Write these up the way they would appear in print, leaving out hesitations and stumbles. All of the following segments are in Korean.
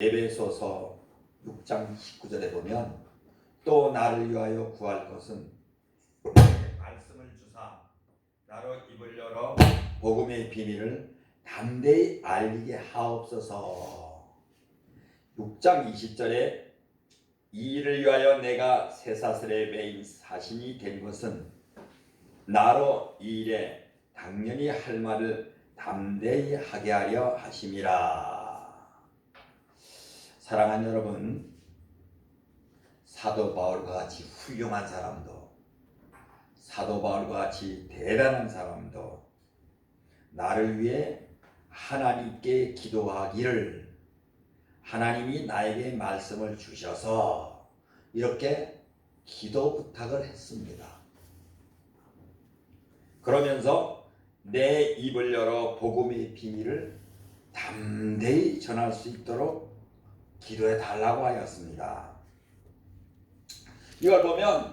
에베소서 6장 19절에 보면 또 나를 위하여 구할 것은 말씀을 주사 나로 입을 열어 복음의 비밀을 담대히 알리게 하옵소서. 6장 20절에 이 일을 위하여 내가 쇠사슬에 매인 사신이 된 것은 나로 이 일에 당연히 할 말을 담대히 하게 하려 하심이라. 사랑하는 여러분, 사도 바울과 같이 훌륭한 사람도, 사도 바울과 같이 대단한 사람도 나를 위해 하나님께 기도하기를 하나님이 나에게 말씀을 주셔서 이렇게 기도 부탁을 했습니다. 그러면서 내 입을 열어 복음의 비밀을 담대히 전할 수 있도록 기도해 달라고 하였습니다. 이걸 보면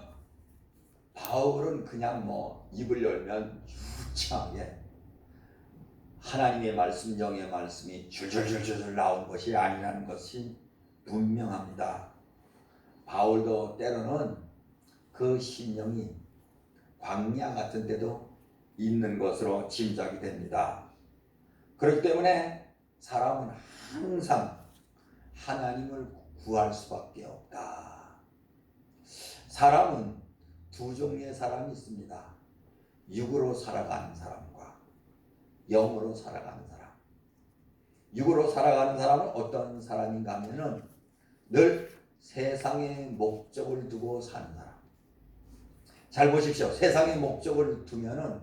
바울은 그냥 입을 열면 유창하게 하나님의 말씀, 정의 말씀이 줄줄줄줄 나온 것이 아니라는 것이 분명합니다. 바울도 때로는 그 심령이 광야 같은 데도 있는 것으로 짐작이 됩니다. 그렇기 때문에 사람은 항상 하나님을 구할 수밖에 없다. 사람은 두 종류의 사람이 있습니다. 육으로 살아가는 사람과 영으로 살아가는 사람. 육으로 살아가는 사람은 어떤 사람인가 하면은 늘 세상의 목적을 두고 사는 사람. 잘 보십시오. 세상의 목적을 두면은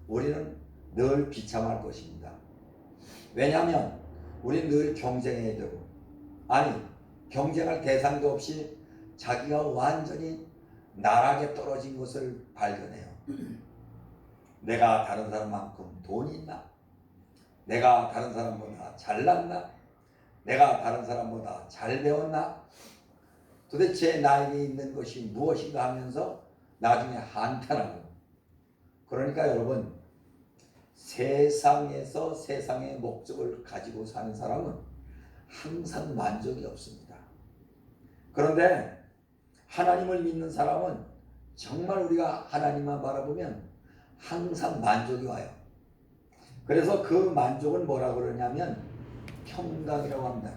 우리는 늘 비참할 것입니다. 왜냐하면 우리는 늘 경쟁해야 되고, 경쟁할 대상도 없이 자기가 완전히 나락에 떨어진 것을 발견해요. 내가 다른 사람만큼 돈이 있나? 내가 다른 사람보다 잘났나? 내가 다른 사람보다 잘 배웠나? 도대체 나에게 있는 것이 무엇인가 하면서 나중에 한탄하고. 그러니까 여러분, 세상에서 세상의 목적을 가지고 사는 사람은 항상 만족이 없습니다. 그런데 하나님을 믿는 사람은 정말 우리가 하나님만 바라보면 항상 만족이 와요. 그래서 그 만족은 뭐라고 그러냐면 평강이라고 합니다.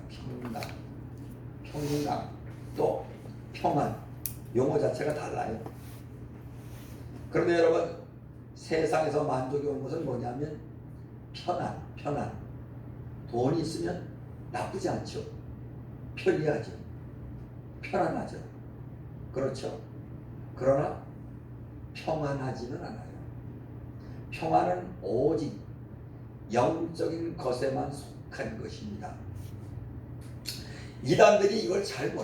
평강, 또 평안. 용어 자체가 달라요. 그런데 여러분, 세상에서 만족이 오는 것은 뭐냐면 편안. 돈이 있으면 나쁘지 않죠. 편리하죠. 편안하죠. 그렇죠. 그러나 평안하지는 않아요. 평안은 오직 영적인 것에만 속한 것입니다. 이단들이 이걸 잘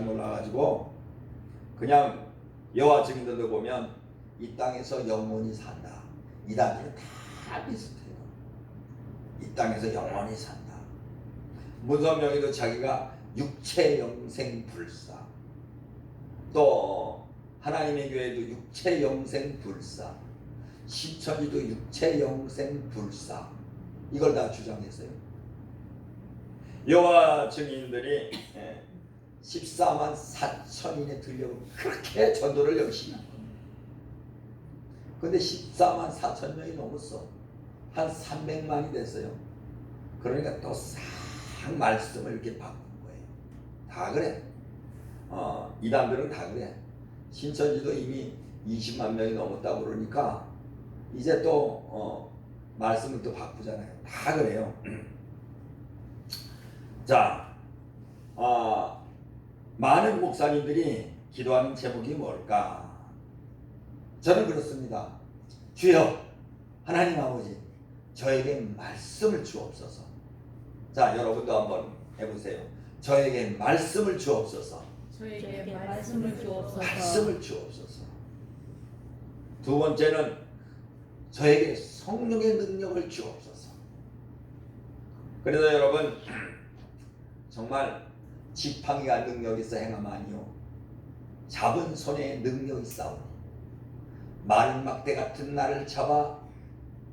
몰라가지고 그냥 여호와 증인들도 보면 이 땅에서 영원히 산다. 이단들은 다 비슷해요. 이 땅에서 영원히 산다. 문선명이도 자기가 육체 영생 불사, 또 하나님의 교회도 육체 영생 불사, 신천지도 육체 영생 불사, 이걸 다 주장했어요. 여호와 증인들이 14만 4천인에 들려고 그렇게 전도를 열심히 한 겁니다. 근데 14만 4천 명이 넘었어. 한 300만이 됐어요. 그러니까 또 싹 말씀을 이렇게 바꾼 거예요. 다 그래. 이단들은 다 그래. 신천지도 이미 20만 명이 넘었다고 그러니까 이제 또 말씀을 또 바꾸잖아요. 다 그래요. 자, 많은 목사님들이 기도하는 제목이 뭘까? 저는 그렇습니다. 주여, 하나님 아버지, 저에게 말씀을 주옵소서. 자, 여러분도 한번 해보세요. 저에게 말씀을 주옵소서. 저에게 말씀을 주옵소서. 말씀을 주옵소서. 두 번째는 저에게 성령의 능력을 주옵소서. 그래서 여러분, 정말 지팡이가 능력이 있어 행하마니요 잡은 손에 능력이 싸우니 마른 막대 같은 나를 잡아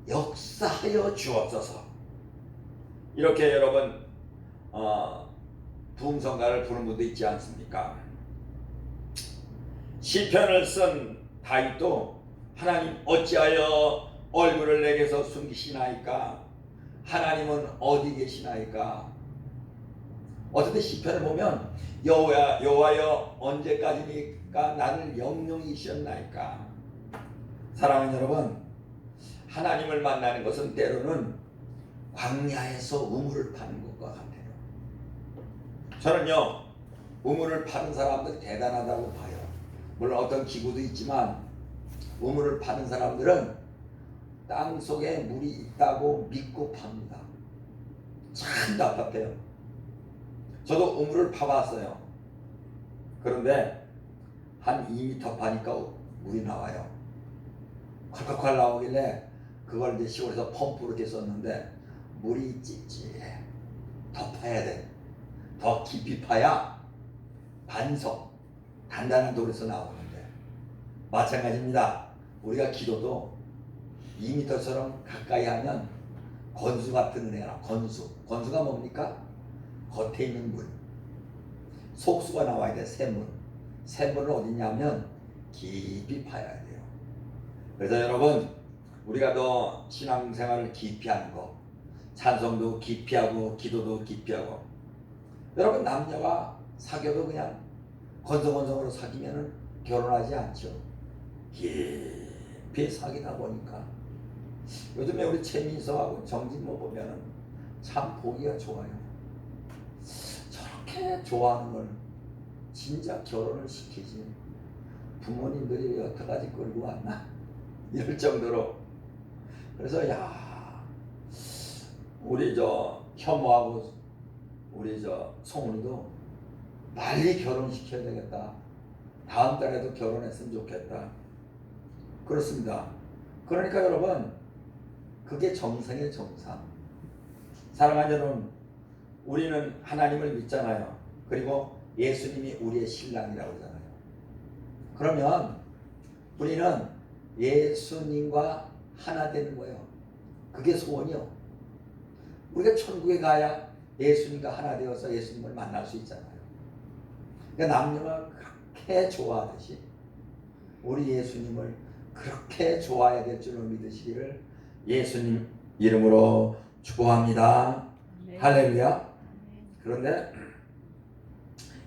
역사하여 주옵소서. 이렇게 여러분 부흥성가를 부르는 분도 있지 않습니까? 시편을 쓴 다윗도 하나님 어찌하여 얼굴을 내게서 숨기시나이까? 하나님은 어디 계시나이까? 어쨌든 시편을 보면 여호와여 언제까지니까 나를 영영히 쉬었나이까? 사랑하는 여러분, 하나님을 만나는 것은 때로는 광야에서 우물을 파는 것과 같아요. 저는요, 우물을 파는 사람들 대단하다고 봐요. 물론 어떤 기구도 있지만 우물을 파는 사람들은 땅 속에 물이 있다고 믿고 팝니다. 참 답답해요. 저도 우물을 파봤어요. 그런데 한 2m 파니까 물이 나와요. 콸콸콸 나오길래 그걸 이제 시골에서 펌프로 이렇게 썼는데 물이 찝찝해. 더 파야 돼. 더 깊이 파야 반석, 단단한 돌에서 나오는데 마찬가지입니다. 우리가 기도도 2m처럼 가까이 하면 건수 같은 은혜가 나와. 건수가 뭡니까? 겉에 있는 물. 속수가 나와야 돼. 샘물. 샘물은 어디냐면 깊이 파야 돼요. 그래서 여러분, 우리가 더 신앙생활을 깊이 하는 거, 찬송도 깊이 하고 기도도 깊이 하고, 여러분 남녀가 사귀어도 그냥 건성건성으로 사귀면은 결혼하지 않죠. 깊이 사귀다 보니까 요즘에 우리 최민서하고 정진모 보면은 참 보기가 좋아요. 저렇게 좋아하는 걸 진짜 결혼을 시키지 부모님들이 여태까지 끌고 왔나? 이럴 정도로. 그래서 야, 우리 저 혐오하고 우리 저 송은이도 빨리 결혼시켜야 되겠다. 다음 달에도 결혼했으면 좋겠다. 그렇습니다. 그러니까 여러분, 그게 정상의 정상. 사랑하는 여러분, 우리는 하나님을 믿잖아요. 그리고 예수님이 우리의 신랑이라고 하잖아요. 그러면 우리는 예수님과 하나 되는 거예요. 그게 소원이요. 우리가 천국에 가야 예수님과 하나 되어서 예수님을 만날 수 있잖아요. 그러니까 남녀가 그렇게 좋아하듯이 우리 예수님을 그렇게 좋아해야 될 줄로 믿으시기를 예수님 이름으로 축복합니다. 네. 할렐루야. 그런데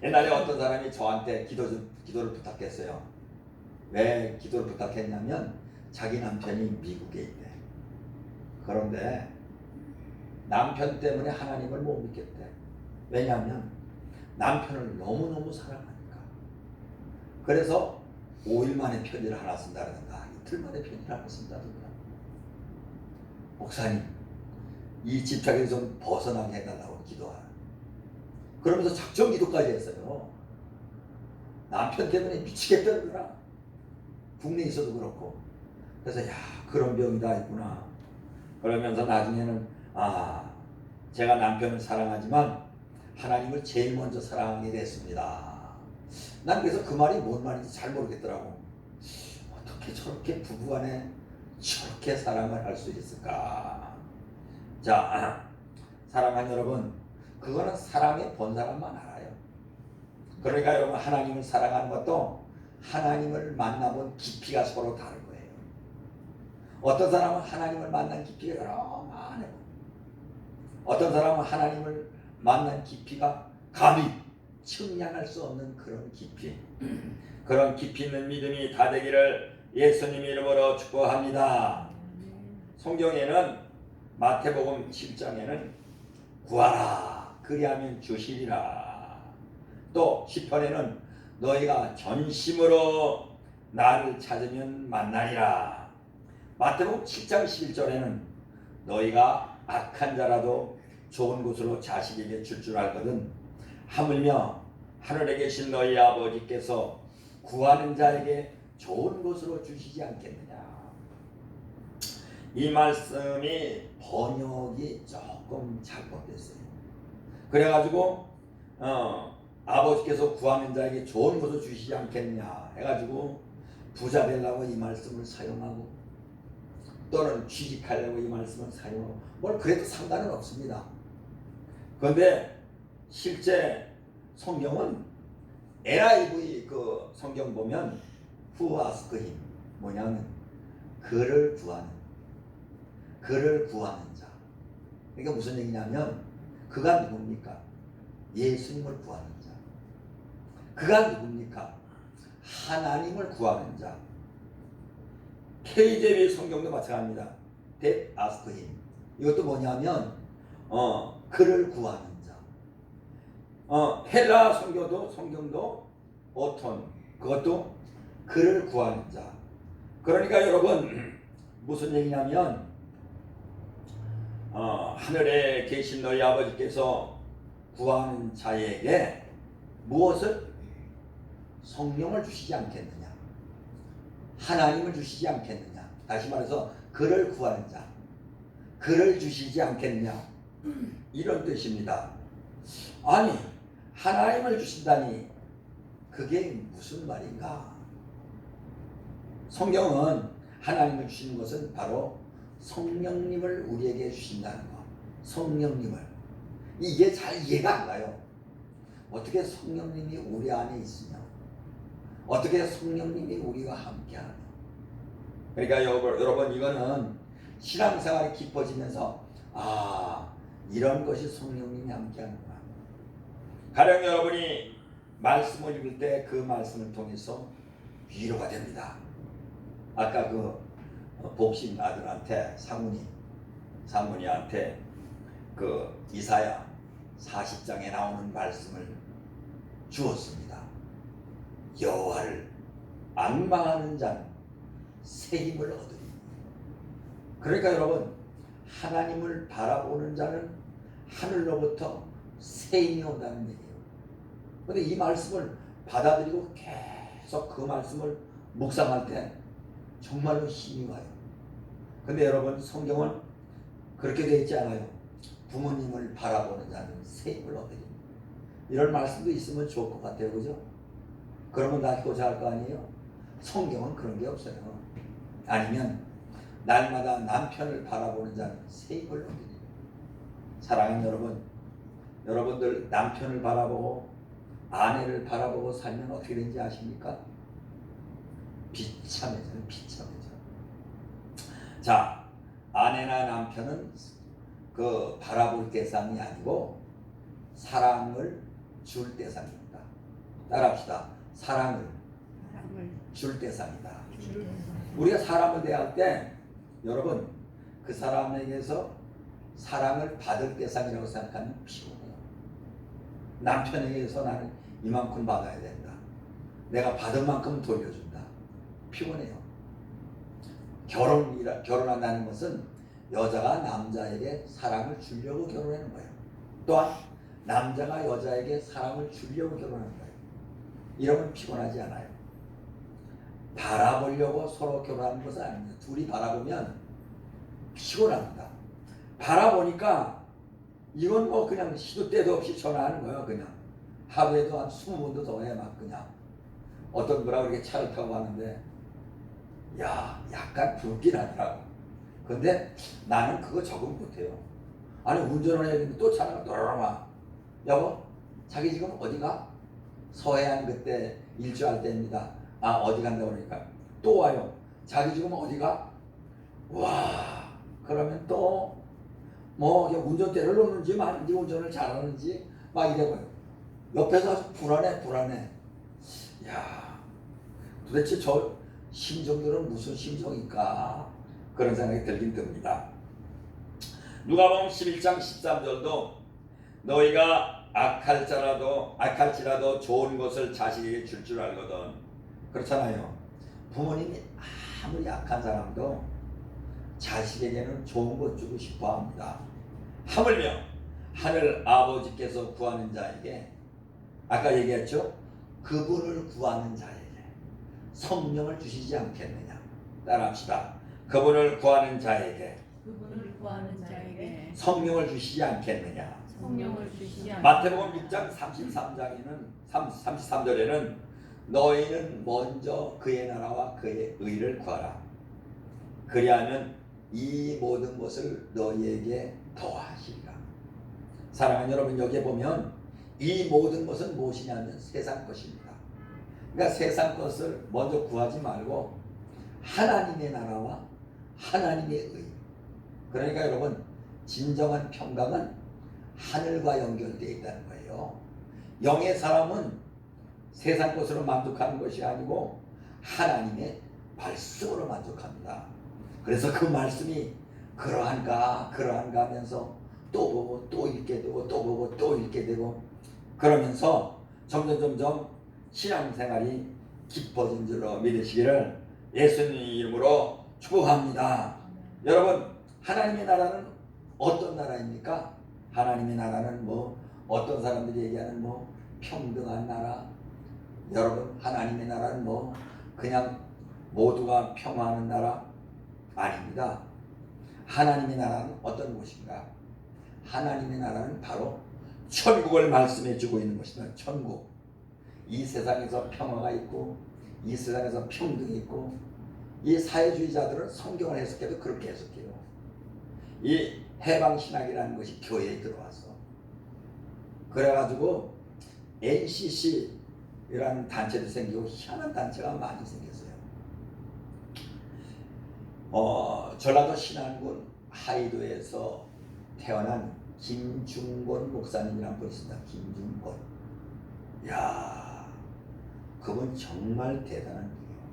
옛날에 어떤 사람이 저한테 기도를 부탁했어요. 왜 기도를 부탁했냐면 자기 남편이 미국에 있대. 그런데 남편 때문에 하나님을 못 믿겠대. 왜냐하면 남편을 너무너무 사랑하니까. 그래서 5일 만에 편지를 하나 쓴다든가 이틀 만에 편지를 하나 쓴다든가. 목사님, 이 집착에서 좀 벗어나게 해달라고 기도하라. 그러면서 작정 기도까지 했어요. 남편 때문에 미치겠다더라. 국내에 있어도 그렇고. 그래서 야, 그런 병이 다 있구나. 그러면서 나중에는 제가 남편을 사랑하지만 하나님을 제일 먼저 사랑하게 됐습니다. 난 그래서 그 말이 뭔 말인지 잘 모르겠더라고. 어떻게 저렇게 부부간에 저렇게 사랑을 할 수 있을까? 자, 사랑하는 여러분, 그거는 사랑에 본 사람만 알아요. 그러니까 여러분, 하나님을 사랑하는 것도 하나님을 만나본 깊이가 서로 다른 거예요. 어떤 사람은 하나님을 만난 깊이가 여러 많아요. 어떤 사람은 하나님을 만난 깊이가 감히 측량할 수 없는 그런 깊이. 그런 깊이 있는 믿음이 다 되기를 예수님 이름으로 축복합니다. 성경에는 마태복음 7장에는 구하라 그리하면 주시리라. 또 시편에는 너희가 전심으로 나를 찾으면 만나리라. 마태복음 7장 11절에는 너희가 악한 자라도 좋은 곳으로 자식에게 줄 줄 알거든 하물며 하늘에 계신 너희 아버지께서 구하는 자에게 좋은 곳으로 주시지 않겠느냐. 이 말씀이 번역이 조금 잘못됐어요. 그래가지고 아버지께서 구하는 자에게 좋은 곳을 주시지 않겠느냐 해가지고 부자 되려고 이 말씀을 사용하고 또는 취직하려고 이 말씀을 사용하고 뭘 그래도 상관은 없습니다. 그런데 실제 성경은 NIV 그 성경 보면 who ask him 뭐냐면 그를 구하는 자. 그러니까 무슨 얘기냐면 그가 누굽니까? 예수님을 구하는 자. 그가 누굽니까? 하나님을 구하는 자. KJV 성경도 마찬가지입니다. That ask him. 이것도 뭐냐면 그를 구하는 자. 헬라 성경도 어톤 그것도 그를 구하는 자. 그러니까 여러분 무슨 얘기냐면 하늘에 계신 너희 아버지께서 구하는 자에게 무엇을? 성령을 주시지 않겠느냐? 하나님을 주시지 않겠느냐? 다시 말해서 그를 구하는 자, 그를 주시지 않겠느냐? 이런 뜻입니다. 아니 하나님을 주신다니 그게 무슨 말인가? 성경은 하나님을 주시는 것은 바로 성령님을 우리에게 주신다는 것. 성령님을. 이게 잘 이해가 안 가요. 어떻게 성령님이 우리 안에 있으냐? 어떻게 성령님이 우리와 함께하냐? 그러니까 여러분 이거는 신앙생활이 깊어지면서 이런 것이 성령님이 함께하는구나. 가령 여러분이 말씀을 읽을 때 그 말씀을 통해서 위로가 됩니다. 아까 그 복신 아들한테 사문이한테 그 이사야 40장에 나오는 말씀을 주었습니다. 여호와를 앙망하는 자는 새 힘을 얻으리. 그러니까 여러분 하나님을 바라보는 자는 하늘로부터 새 힘이 온다는 얘기예요. 그런데 이 말씀을 받아들이고 계속 그 말씀을 묵상할 때 정말로 힘이 와요. 근데 여러분 성경은 그렇게 되어 있지 않아요. 부모님을 바라보는 자는 새 힘을 얻으리. 이런 말씀도 있으면 좋을 것 같아요. 그죠? 그러면 낫고 잘 거 아니에요? 성경은 그런 게 없어요. 아니면 날마다 남편을 바라보는 자는 새 힘을 얻으리. 사랑하는 여러분, 여러분들 남편을 바라보고 아내를 바라보고 살면 어떻게 되는지 아십니까? 비참해져요. 자, 아내나 남편은 그 바라볼 대상이 아니고 사랑을 줄 대상입니다. 따라합시다. 사랑을 줄 대상이다. 우리가 사람을 대할 때 여러분 그 사람에게서 사랑을 받을 대상이라고 생각하면 피곤해요. 남편에게서 나는 이만큼 받아야 된다. 내가 받은 만큼 돌려준다. 피곤해요. 결혼한다는 것은 여자가 남자에게 사랑을 주려고 결혼하는 거예요. 또한 남자가 여자에게 사랑을 주려고 결혼하는 거예요. 이러면 피곤하지 않아요. 바라보려고 서로 결혼하는 것은 아닙니다. 둘이 바라보면 피곤합니다. 바라보니까 이건 뭐 그냥 시도 때도 없이 전화하는 거예요. 그냥 하루에도 한 20번도 더 해. 막 그냥 어떤 분하고 이렇게 차를 타고 가는데 약간 붉긴 하더라고. 근데 나는 그거 적응 못해요. 아니 운전을 해야 되는데 또 차가 돌아와. 여보 자기 지금 어디가? 서해안 그때 일주할 때입니다. 어디 간다고 그러니까 또 와요. 자기 지금 어디가? 와 그러면 또 뭐 운전대를 놓는지 마는지 운전을 잘하는지 막 이래봐요. 옆에서 아주 불안해. 도대체 저 심정들은 무슨 심정일까? 그런 생각이 들긴 듭니다. 누가복음 11장 13절도 너희가 악할지라도 좋은 것을 자식에게 줄 알거든. 그렇잖아요. 부모님이 아무리 악한 사람도 자식에게는 좋은 것 주고 싶어 합니다. 하물며 하늘 아버지께서 구하는 자에게 아까 얘기했죠? 그분을 구하는 자에게 성령을 주시지 않겠느냐. 따라합시다. 그분을 구하는 자에게 성령을 주시지 않겠느냐. 마태복음 6장 33절에는 너희는 먼저 그의 나라와 그의 의를 구하라. 그리하면 이 모든 것을 너희에게 더하시리라. 사랑하는 여러분, 여기에 보면 이 모든 것은 무엇이냐면 세상 것입니다. 그러니까 세상 것을 먼저 구하지 말고 하나님의 나라와 하나님의 의. 그러니까 여러분, 진정한 평강은 하늘과 연결되어 있다는 거예요. 영의 사람은 세상 것으로 만족하는 것이 아니고 하나님의 말씀으로 만족합니다. 그래서 그 말씀이 그러한가 하면서 또 보고 또 읽게 되고 또 보고 또 읽게 되고 그러면서 점점 신앙생활이 깊어진 줄로 믿으시기를 예수님 이름으로 축복합니다. 여러분, 하나님의 나라는 어떤 나라입니까? 하나님의 나라는 뭐 어떤 사람들이 얘기하는 뭐 평등한 나라. 여러분, 하나님의 나라는 뭐 그냥 모두가 평화하는 나라 아닙니다. 하나님의 나라는 어떤 곳인가? 하나님의 나라는 바로 천국을 말씀해 주고 있는 것입니다. 천국. 이 세상에서 평화가 있고 이 세상에서 평등이 있고 이 사회주의자들은 성경을 해석해도 그렇게 해석해요. 이 해방신학이라는 것이 교회에 들어와서 그래가지고 NCC라는 단체도 생기고 희한한 단체가 많이 생겼어요. 전라도 신안군 하이도에서 태어난 김중곤 목사님이라는 분이 있습니다. 김중곤. 이야, 그분 정말 대단한 분이에요.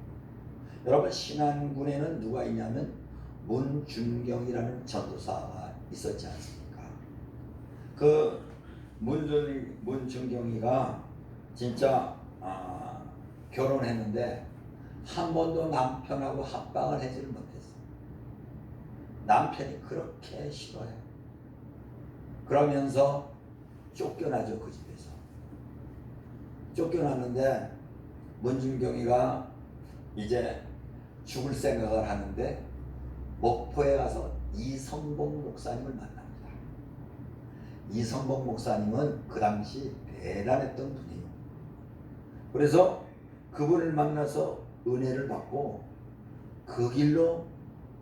여러분, 신안군에는 누가 있냐면 문준경이라는 전도사가 있었지 않습니까? 그 문준경이가 진짜 결혼했는데 한 번도 남편하고 합방을 하지를 못했어. 남편이 그렇게 싫어해. 그러면서 쫓겨나죠, 그 집에서. 쫓겨났는데 문준경이가 이제 죽을 생각을 하는데 목포에 가서 이성봉 목사님을 만납니다. 이성봉 목사님은 그 당시 대단했던 분이에요. 그래서 그분을 만나서 은혜를 받고 그 길로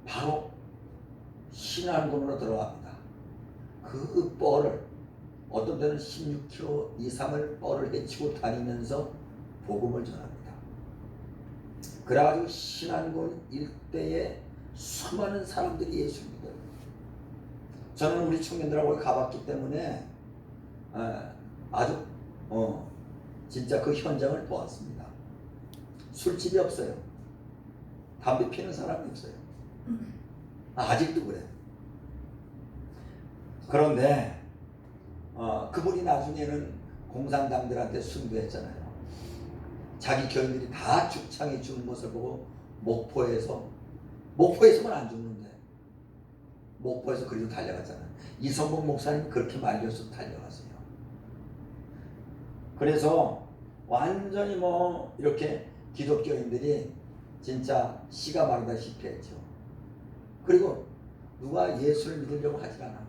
바로 신안군으로 들어갑니다. 그 뻘을 어떤 때는 16km 이상을 뻘을 헤치고 다니면서 복음을 전합니다. 그래가지고 신안군 일대에 수많은 사람들이 예수를 믿어요. 저는 우리 청년들하고 가봤기 때문에 아주 진짜 그 현장을 보았습니다. 술집이 없어요. 담배 피는 사람이 없어요. 아직도 그래. 그런데 그분이 나중에는 공산당들한테 순교했잖아요. 자기 교인들이 다 죽창에 죽는 것을 보고 목포에서만 안 죽는데 목포에서 그리로 달려갔잖아요. 이성봉 목사님 그렇게 말려서 달려갔어요. 그래서 완전히 뭐 이렇게 기독교인들이 진짜 씨가 마르다시피 했죠. 그리고 누가 예수를 믿으려고 하지 않아.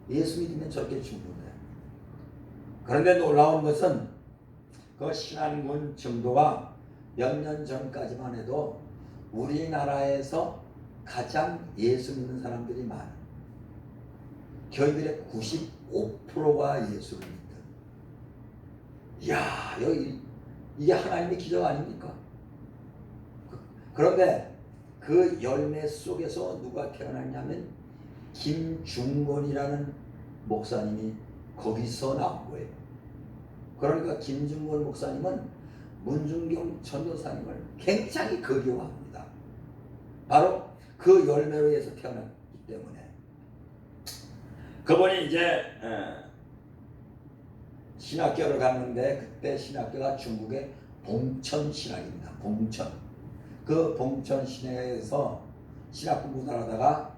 예수 믿으면 저렇게 죽는데. 그런데 놀라운 것은 그 신안군 정도가 몇 년 전까지만 해도 우리나라에서 가장 예수 믿는 사람들이 많아. 교인들의 95%가 예수를 믿는. 이야, 이게 하나님의 기적 아닙니까? 그런데 그 열매 속에서 누가 태어났냐면 김중곤이라는 목사님이 거기서 나온 거예요. 그러니까 김중곤 목사님은 문준경 전도사님을 굉장히 그리워합니다. 바로 그 열매로 해서 태어났기 때문에. 그분이 이제 신학교를 갔는데 그때 신학교가 중국의 봉천신학입니다. 봉천. 그 봉천신학에서 신학 공부를 하다가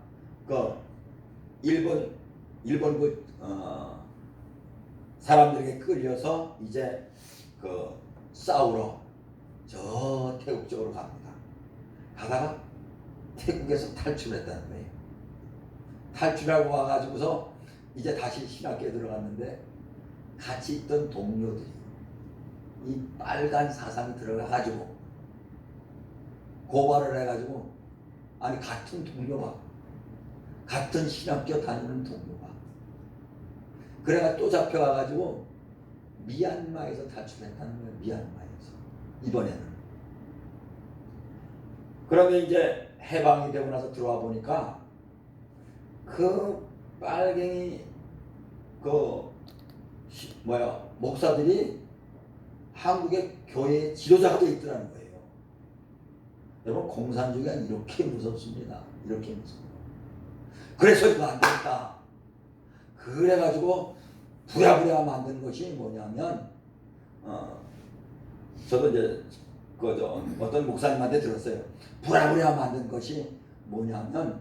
그 일본 그 사람들에게 끌려서 이제 그 싸우러 저 태국 쪽으로 갑니다. 가다가 태국에서 탈출했다는 거예요. 탈출하고 와가지고서 이제 다시 신학교에 들어갔는데 같이 있던 동료들이 이 빨간 사상이 들어가가지고 고발을 해가지고 아니 같은 동료가 같은 신학교 다니는 동료가 그래가 또 잡혀가가지고 미얀마에서 탈출했다는 거예요. 미얀마에서. 이번에는. 그러면 이제 해방이 되고 나서 들어와 보니까 그 빨갱이 목사들이 한국의 교회 지도자가 되어 있더라는 거예요. 여러분, 공산주의가 이렇게 무섭습니다. 이렇게 무섭습니다. 그래서 이거 안 되겠다. 그래가지고 부랴부랴 만든 것이 뭐냐면, 저도 이제 어떤 목사님한테 들었어요. 부랴부랴 만든 것이 뭐냐면,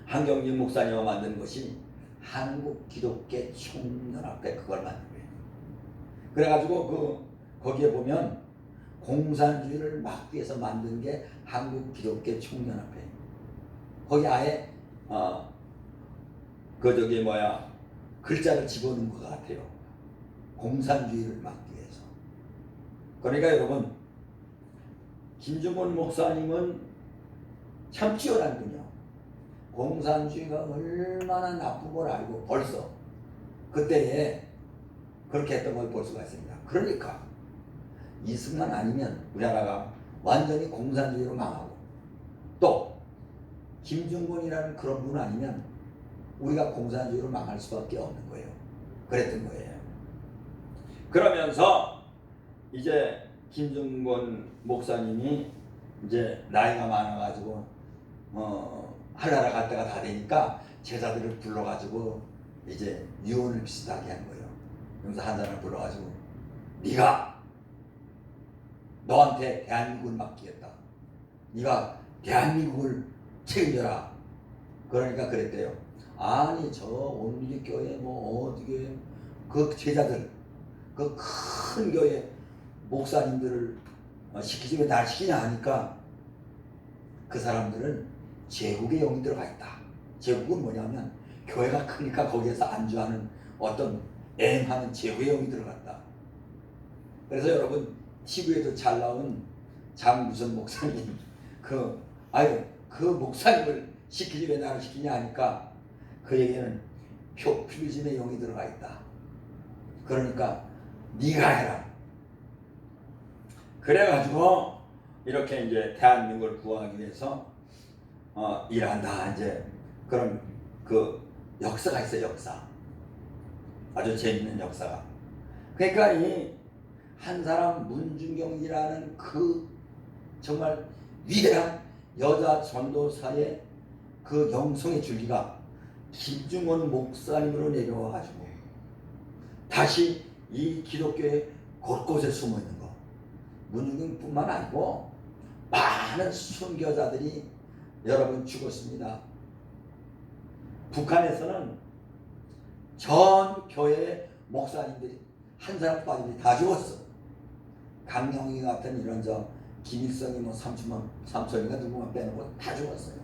한경진 목사님이 만든 것이 한국 기독교 총연합회, 그걸 만든 거예요. 그래가지고 거기에 보면 공산주의를 막기 위해서 만든 게 한국 기독교 총연합회. 거기 아예 글자를 집어넣은 것 같아요. 공산주의를 막기 위해서. 그러니까 여러분, 김중곤 목사님은 참 뛰어난 분이요. 공산주의가 얼마나 나쁜 걸 알고 벌써 그때에 그렇게 했던 걸 볼 수가 있습니다. 그러니까 이승만 아니면 우리나라가 완전히 공산주의로 망하고, 또 김중곤이라는 그런 분 아니면 우리가 공산주의로 망할 수밖에 없는 거예요. 그랬던 거예요. 그러면서 이제 김중곤 목사님이 이제 나이가 많아가지고 하늘나라 갈 때가 다 되니까 제자들을 불러가지고 이제 유언을 비슷하게 한 거예요. 그래서 한 사람을 불러가지고 네가 너한테 대한민국을 맡기겠다. 네가 대한민국을 책임져라. 그러니까 그랬대요. 아니, 저 온리교회 어디게 그 제자들, 그 큰 교회 목사님들을 시키지 왜 날 시키냐 하니까 그 사람들은 제국의 영이 들어가 있다. 제국은 뭐냐면 교회가 크니까 거기에서 안주하는 어떤 애행하는 제국의 영이 들어갔다. 그래서 여러분, TV에도 잘 나온 장무선 목사님, 그 목사님을 시키지 왜 나를 시키냐 하니까 그 얘기는 표피리즘의 영이 들어가 있다. 그러니까 네가 해라. 그래가지고 이렇게 이제 대한민국을 구하기 위해서 일한다. 이제 그런 그 역사가 있어요. 역사. 아주 재밌는 역사가. 그러니까 이 한 사람 문중경이라는 그 정말 위대한 여자 전도사의 그 영성의 줄기가 김중곤 목사님으로 내려와가지고 다시 이 기독교의 곳곳에 숨어 있는 거. 문중경뿐만 아니고 많은 순교자들이 여러분 죽었습니다. 북한에서는 전 교회 목사님들이 한 사람 빠짐이 다 죽었어. 강영희 같은 이런 김일성이 삼촌인가 누구만 빼놓고 다 죽었어요.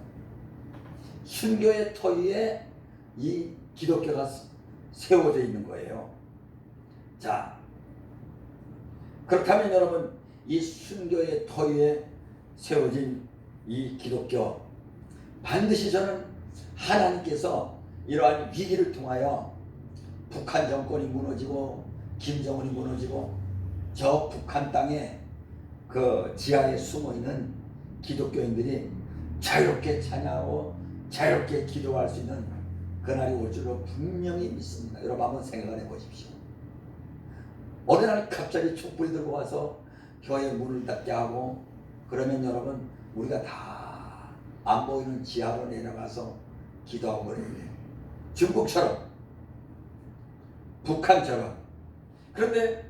순교의 터위에 이 기독교가 세워져 있는 거예요. 자, 그렇다면 여러분, 이 순교의 터위에 세워진 이 기독교, 반드시 저는 하나님께서 이러한 위기를 통하여 북한 정권이 무너지고 김정은이 무너지고 저 북한 땅에 그 지하에 숨어있는 기독교인들이 자유롭게 찬양하고 자유롭게 기도할 수 있는 그날이 올 줄로 분명히 믿습니다. 여러분 한번 생각을 해보십시오. 어느 날 갑자기 촛불이 들고 와서 교회 문을 닫게 하고 그러면 여러분 우리가 다 안 보이는 지하로 내려가서 기도하고 그래요. 중국처럼, 북한처럼. 그런데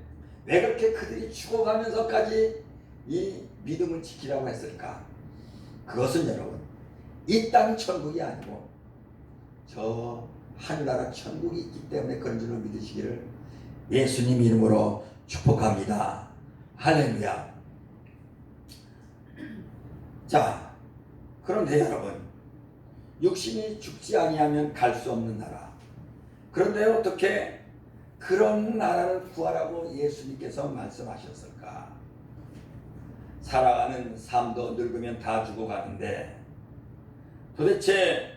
왜 그렇게 그들이 죽어가면서까지 이 믿음을 지키라고 했을까? 그것은 여러분, 이 땅이 천국이 아니고 저 하늘나라 천국이 있기 때문에 그런 줄로 믿으시기를 예수님 이름으로 축복합니다. 할렐루야. 자, 그런데 여러분, 육신이 죽지 아니하면 갈 수 없는 나라. 그런데 어떻게 그런 나라를 구하라고 예수님께서 말씀하셨을까? 살아가는 삶도 늙으면 다 죽어가는데 도대체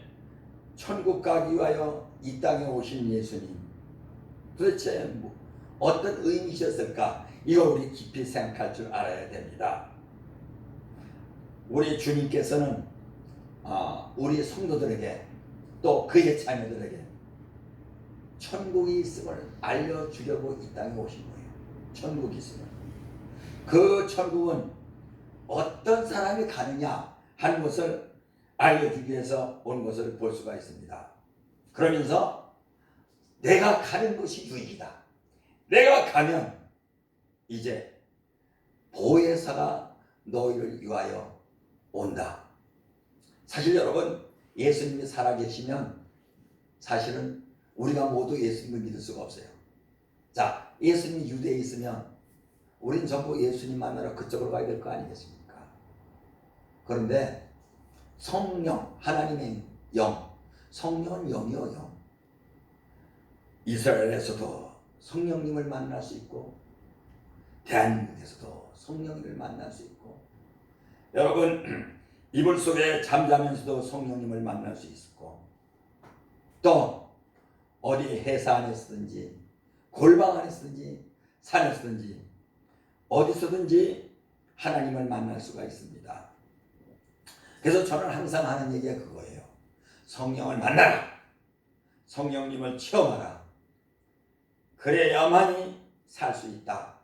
천국 가기 위하여 이 땅에 오신 예수님, 도대체 어떤 의미셨을까? 이걸 우리 깊이 생각할 줄 알아야 됩니다. 우리 주님께서는 우리 성도들에게 또 그의 자녀들에게 천국이 있음을 알려주려고 이 땅에 오신 거예요. 천국이 있음을. 그 천국은 어떤 사람이 가느냐 하는 것을 알려주기 위해서 온 것을 볼 수가 있습니다. 그러면서 내가 가는 것이 유익이다. 내가 가면 이제 보혜사가 너희를 위하여 온다. 사실 여러분, 예수님이 살아계시면 사실은 우리가 모두 예수님을 믿을 수가 없어요. 자, 예수님이 유대에 있으면 우린 전부 예수님 만나러 그쪽으로 가야 될 거 아니겠습니까? 그런데 성령, 하나님의 영, 성령은 영이요 영. 이스라엘에서도 성령님을 만날 수 있고 대한민국에서도 성령님을 만날 수 있고 여러분 이불 속에 잠자면서도 성령님을 만날 수 있고 또 어디 회사 안에 쓰든지 골방 안에 쓰든지 산에 쓰든지 어디서든지 하나님을 만날 수가 있습니다. 그래서 저는 항상 하는 얘기가 그거예요. 성령을 만나라. 성령님을 체험하라. 그래야만이 살 수 있다.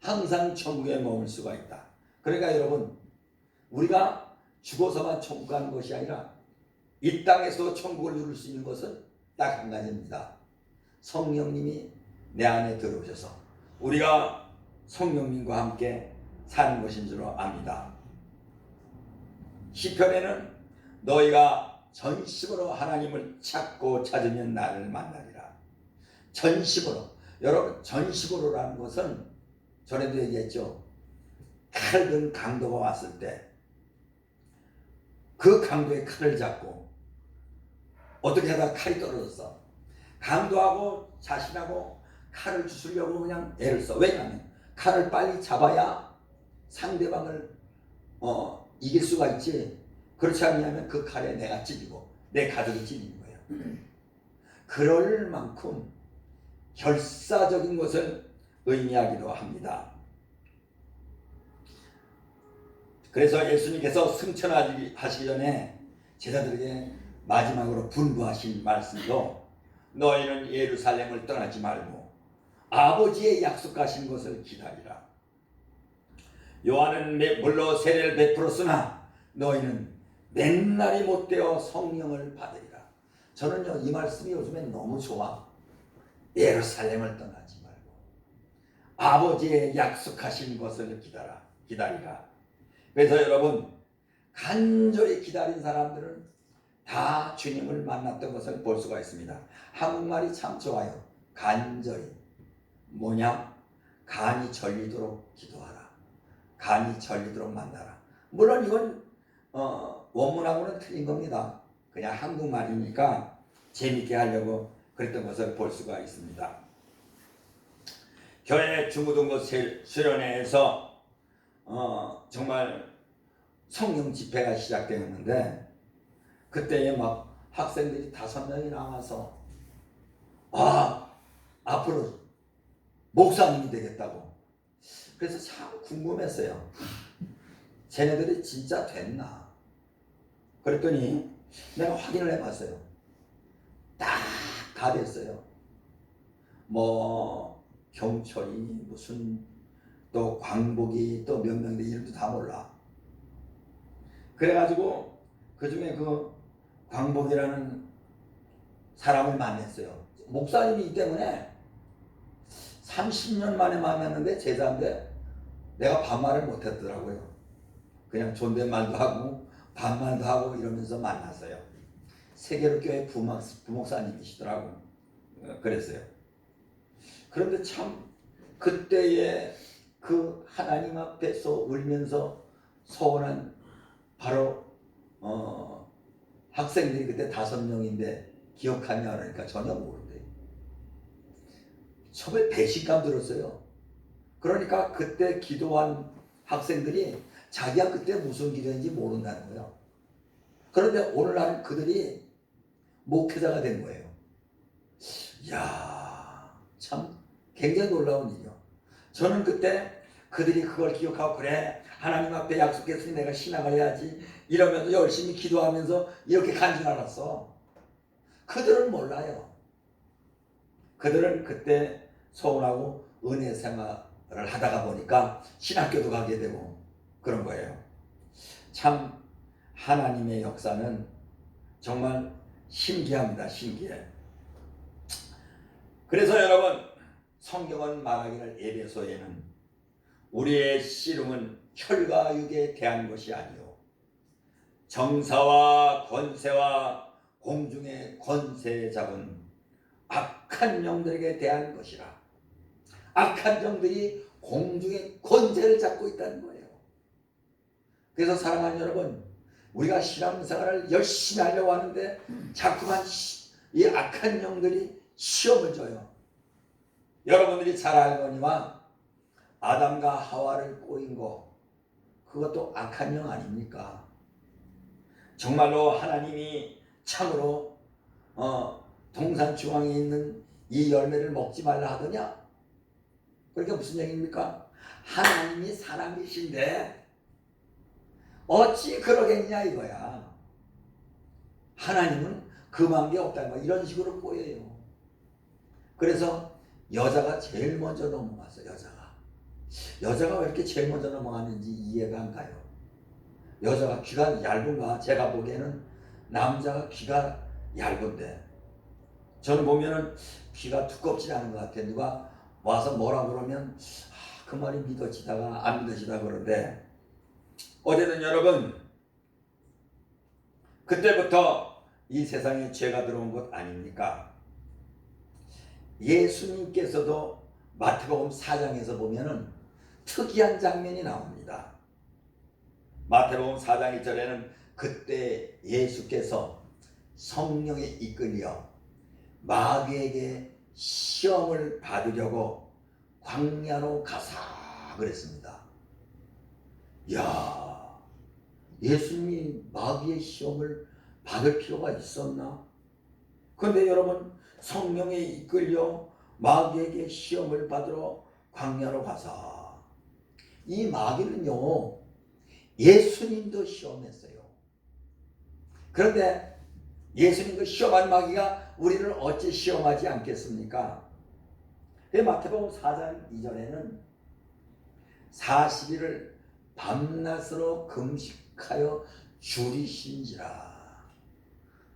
항상 천국에 머물 수가 있다. 그러니까 여러분, 우리가 죽어서만 천국 가는 것이 아니라 이 땅에서 천국을 누릴 수 있는 것은 딱 한 가지입니다. 성령님이 내 안에 들어오셔서 우리가 성령님과 함께 사는 것인 줄 압니다. 시편에는 너희가 전심으로 하나님을 찾고 찾으면 나를 만나리라. 전심으로. 여러분, 전심으로라는 것은 전에도 얘기했죠. 칼 든 강도가 왔을 때 그 강도의 칼을 잡고 어떻게 하다가 칼이 떨어졌어. 강도하고 자신하고 칼을 주스려고 그냥 애를 써. 왜냐하면 칼을 빨리 잡아야 상대방을 이길 수가 있지. 그렇지 않으면 그 칼에 내가 찔리고 내 가족이 찔리는 거예요. 그럴 만큼 결사적인 것을 의미하기도 합니다. 그래서 예수님께서 승천하시기 전에 제자들에게 마지막으로 분부하신 말씀도 너희는 예루살렘을 떠나지 말고 아버지의 약속하신 것을 기다리라. 요한은 물로 세례를 베풀었으나 너희는 맨날이 못되어 성령을 받으리라. 저는요 이 말씀이 요즘에 너무 좋아. 예루살렘을 떠나지 말고 아버지의 약속하신 것을 기다리라. 그래서 여러분 간절히 기다린 사람들은 다 주님을 만났던 것을 볼 수가 있습니다. 한국말이 참 좋아요. 간절히. 뭐냐? 간이 절리도록 기도하라. 간이 절리도록 만나라. 물론 이건 원문하고는 틀린 겁니다. 그냥 한국말이니까 재밌게 하려고 그랬던 것을 볼 수가 있습니다. 교회 중고등부 수련회에서 정말 성령 집회가 시작되었는데 그때에 막 학생들이 5명이 나와서 앞으로 목사님이 되겠다고. 그래서 참 궁금했어요. 쟤네들이 진짜 됐나? 그랬더니 내가 확인을 해봤어요. 딱 다 됐어요. 뭐 경철이 무슨 또 광복이 또 몇 명인데 이름도 다 몰라. 그래가지고 그 중에 그 광복이라는 사람을 만났어요. 목사님이기 때문에 30년 만에 만났는데 제자인데 내가 반말을 못했더라고요. 그냥 존댓말도 하고 반말도 하고 이러면서 만났어요. 세계로교회 부목사님이시더라고. 그랬어요. 그런데 참 그때의 그 하나님 앞에서 울면서 서원한 바로 학생들이 그때 5명인데 기억하냐 그러니까 전혀 모른대요. 처음에 배신감 들었어요. 그러니까 그때 기도한 학생들이 자기가 그때 무슨 기도인지 모른다는 거예요. 그런데 오늘날은 그들이 목회자가 된 거예요. 이야, 참 굉장히 놀라운 일이요. 저는 그때 그들이 그걸 기억하고 그래 하나님 앞에 약속했으니 내가 신앙을 해야지 이러면서 열심히 기도하면서 이렇게 간 줄 알았어. 그들은 몰라요. 그들은 그때 서운하고 은혜 생활을 하다가 보니까 신학교도 가게 되고 그런 거예요. 참 하나님의 역사는 정말 신기합니다. 신기해. 그래서 여러분 성경은 말하기를 에베소에는 우리의 씨름은 혈과 육에 대한 것이 아니요 정사와 권세와 공중의 권세 잡은 악한 영들에게 대한 것이라. 악한 영들이 공중의 권세를 잡고 있다는 거예요. 그래서 사랑하는 여러분, 우리가 신앙생활을 열심히 하려고 하는데 자꾸만 이 악한 영들이 시험을 줘요. 여러분들이 잘 알거니와 아담과 하와를 꼬인 거 그것도 악한 영 아닙니까? 정말로 하나님이 참으로 동산 중앙에 있는 이 열매를 먹지 말라 하더냐? 그러니까 무슨 얘기입니까? 하나님이 사람이신데 어찌 그러겠냐 이거야. 하나님은 금한 게 없다는 거야. 이런 식으로 보여요. 그래서 여자가 제일 먼저 넘어갔어. 여자가 왜 이렇게 제일 먼저 넘어갔는지 이해가 안 가요. 여자가 귀가 얇은가? 제가 보기에는 남자가 귀가 얇은데 저는 보면은 귀가 두껍지 않은 것 같아. 누가 와서 뭐라 그러면 그 말이 믿어지다가 안 믿어지다 그러는데 어제는 여러분 그때부터 이 세상에 죄가 들어온 것 아닙니까? 예수님께서도 마태복음 4장에서 보면은 특이한 장면이 나옵니다. 마태복음 4장 1절에는 그때 예수께서 성령에 이끌려 마귀에게 시험을 받으려고 광야로 가사 그랬습니다. 야, 예수님이 마귀의 시험을 받을 필요가 있었나? 그런데 여러분 성령에 이끌려 마귀에게 시험을 받으러 광야로 가사 이 마귀는요 예수님도 시험했어요. 그런데 예수님도 시험한 마귀가 우리를 어찌 시험하지 않겠습니까? 마태복음 4장 2절에는 40일을 밤낮으로 금식하여 줄이신지라.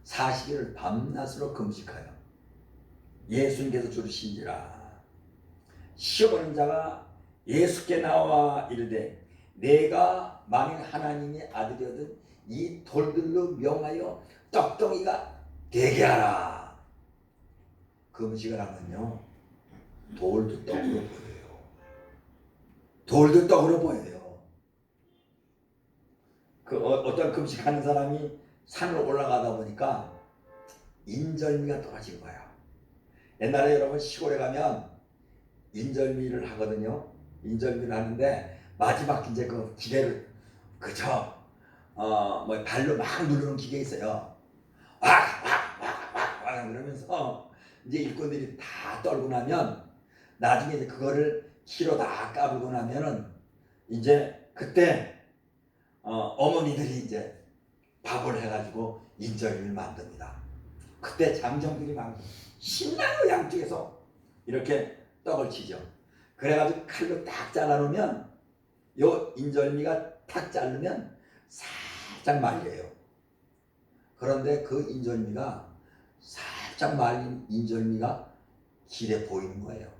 40일을 밤낮으로 금식하여 예수님께서 줄이신지라. 시험하는 자가 예수께 나와 이르되 내가 만일 하나님의 아들이거든 이 돌들로 명하여 떡덩이가 되게 하라. 금식을 하면요 돌도 떡으로 보여요. 돌도 떡으로 보여요. 어떤 금식하는 사람이 산을 올라가다 보니까 인절미가 떨어진 거야. 옛날에 여러분 시골에 가면 인절미를 하거든요. 인절미를 하는데 마지막 이제 그 기계를 발로 막 누르는 기계 있어요. 왁 그러면서 이제 일꾼들이 다 떨고 나면 나중에 이제 그거를 키로 다 까불고 나면은 이제 그때 어머니들이 이제 밥을 해가지고 인절미를 만듭니다. 그때 장정들이 막 신나요. 양쪽에서 이렇게 떡을 치죠. 그래가지고 칼로 딱 잘라놓으면 요 인절미가 탁 자르면 살짝 말려요. 그런데 그 인절미가 살짝 말린 인절미가 길에 보이는 거예요.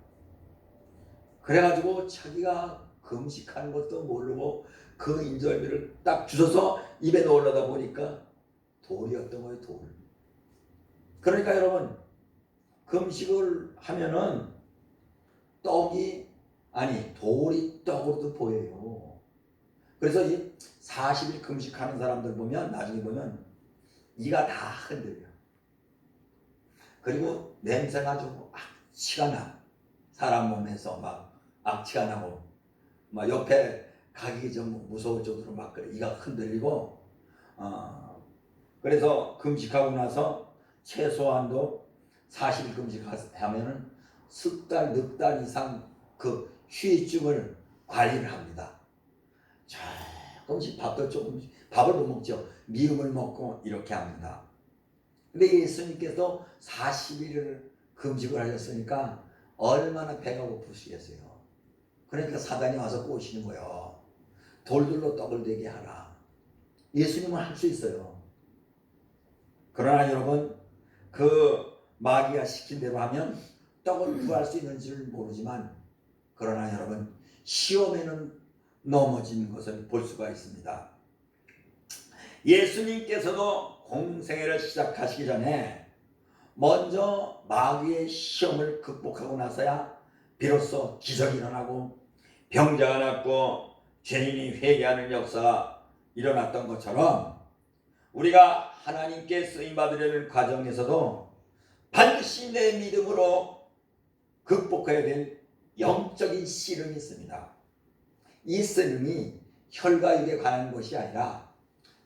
그래가지고 자기가 금식하는 것도 모르고 그 인절미를 딱 주워서 입에 넣으려다 보니까 돌이었던 거예요. 돌. 그러니까 여러분 금식을 하면은 돌이 떡으로도 보여요. 그래서 이 40일 금식하는 사람들 보면 나중에 보면 이가 다 흔들려. 그리고 냄새가 좀 악취가 나. 사람 몸에서 막 악취가 나고 막 옆에 가기 좀 무서울 정도로 막 그래. 이가 흔들리고 그래서 금식하고 나서 최소한도 40일 금식하면은 석 달, 넉 달 이상 그 휴유증을 관리를 합니다. 조금씩 밥도 조금씩, 밥을 못 먹죠. 미음을 먹고 이렇게 합니다. 근데 예수님께서 40일을 금식을 하셨으니까 얼마나 배가 고프시겠어요. 그러니까 사단이 와서 꼬시는 거예요. 돌들로 떡을 되게 하라. 예수님은 할 수 있어요. 그러나 여러분, 그 마귀가 시킨 대로 하면 떡을 구할 수 있는 줄 모르지만, 그러나 여러분, 시험에는 넘어지는 것을 볼 수가 있습니다. 예수님께서도 공생애를 시작하시기 전에 먼저 마귀의 시험을 극복하고 나서야 비로소 기적이 일어나고 병자가 낫고 죄인이 회개하는 역사가 일어났던 것처럼, 우리가 하나님께 쓰임받으려는 과정에서도 반드시 내 믿음으로 극복해야 될 영적인 씨름이 있습니다. 이 씨름이 혈과 육에 관한 것이 아니라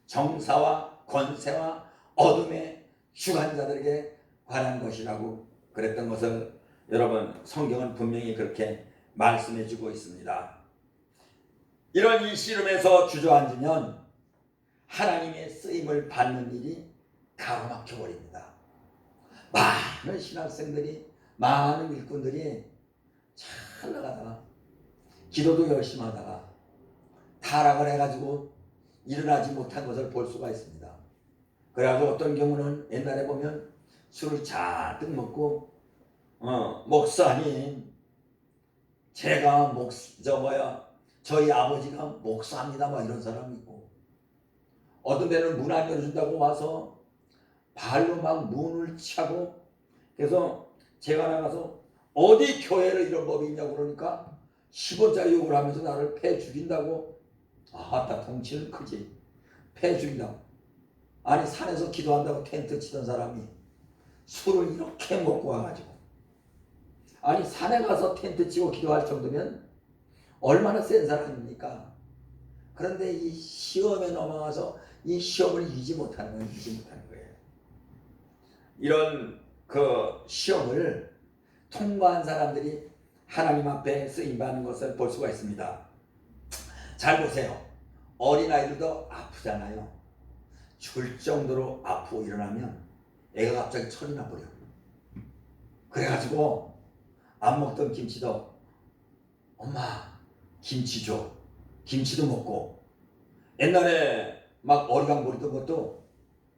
정사와 권세와 어둠의 주관자들에게 관한 것이라고 그랬던 것을 여러분, 성경은 분명히 그렇게 말씀해 주고 있습니다. 이런 이 씨름에서 주저앉으면 하나님의 쓰임을 받는 일이 가로막혀 버립니다. 많은 신학생들이, 많은 일꾼들이 잘 나가다가 기도도 열심히 하다가 타락을 해가지고 일어나지 못한 것을 볼 수가 있습니다. 그래가지고 어떤 경우는 옛날에 보면 술을 잔뜩 먹고 목사님, 제가 저희 아버지가 목사입니다, 막 이런 사람이 있고, 어떤 데는 문 안 열어준다고 와서 발로 막 문을 차고, 그래서 제가 나가서 어디 교회를 이런 법이 있냐고 그러니까 10원짜리 욕을 하면서 나를 패 죽인다고. 아따, 덩치는 크지. 패 죽인다고. 아니, 산에서 기도한다고 텐트 치던 사람이 술을 이렇게 먹고 와가지고, 아니, 산에 가서 텐트 치고 기도할 정도면 얼마나 센 사람입니까? 그런데 이 시험에 넘어가서 이 시험을 이기지 못하는 거예요. 이런 그 시험을 통과한 사람들이 하나님 앞에 쓰임받는 것을 볼 수가 있습니다. 잘 보세요. 어린아이들도 아프잖아요. 죽을 정도로 아프고 일어나면 애가 갑자기 철이 나버려. 그래가지고 안 먹던 김치도 엄마 김치 줘. 김치도 먹고, 옛날에 막 어리광 부리던 것도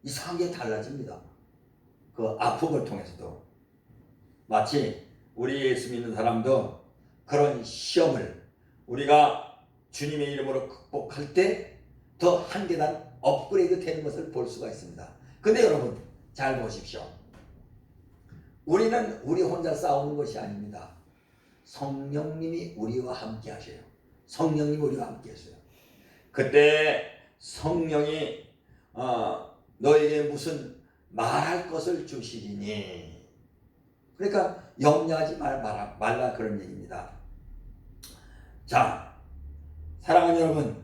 이상하게 달라집니다. 그 아픔을 통해서도. 마치 우리 예수 믿는 사람도 그런 시험을 우리가 주님의 이름으로 극복할 때 더 한 계단 업그레이드 되는 것을 볼 수가 있습니다. 근데 여러분, 잘 보십시오. 우리는 우리 혼자 싸우는 것이 아닙니다. 성령님이 우리와 함께 하셔요. 성령님이 우리와 함께 하셔요. 그때 성령이 너에게 무슨 말할 것을 주시리니, 그러니까 염려하지 말라 그런 얘기입니다. 자, 사랑하는 여러분,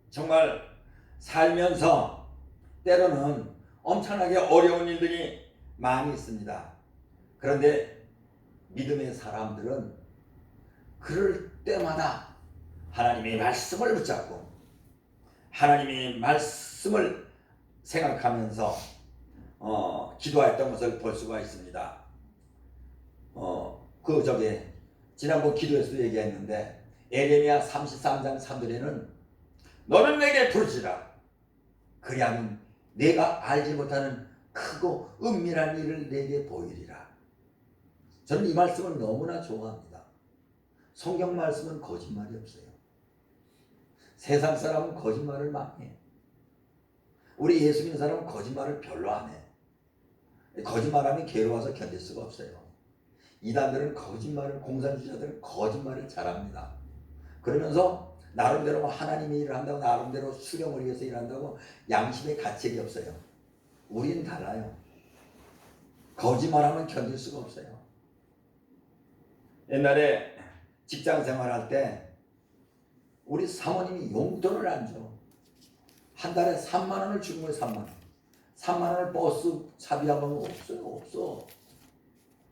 정말 살면서 때로는 엄청나게 어려운 일들이 많이 있습니다. 그런데 믿음의 사람들은 그럴 때마다 하나님의 말씀을 붙잡고 하나님의 말씀을 생각하면서 기도했던 것을 볼 수가 있습니다. 지난번 기도에서도 얘기했는데, 에레미야 33장 3절에는 너는 내게 부르지라, 그리하면 내가 알지 못하는 크고 은밀한 일을 내게 보이리라. 저는 이 말씀을 너무나 좋아합니다. 성경 말씀은 거짓말이 없어요. 세상 사람은 거짓말을 많이 해. 우리 예수 믿는 사람은 거짓말을 별로 안 해. 거짓말하면 괴로워서 견딜 수가 없어요. 이단들은 거짓말을, 공산주의자들은 거짓말을 잘합니다. 그러면서 나름대로 하나님의 일을 한다고, 나름대로 수령을 위해서 일한다고 양심의 가책이 없어요. 우리는 달라요. 거짓말하면 견딜 수가 없어요. 옛날에 직장 생활할 때 우리 사모님이 용돈을 안 줘. 한 달에 3만 원을 주는 거예요. 3만 원. 3만 원을 버스 차비하면 없어요. 없어.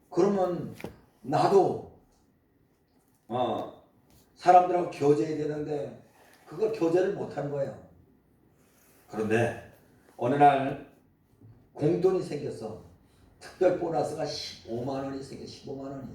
그러면 나도 사람들하고 교제해야 되는데 그걸 교제를 못하는 거예요. 그런데 어느 날 공돈이 생겼어. 특별 보너스가 15만 원이 생겨. 15만 원이.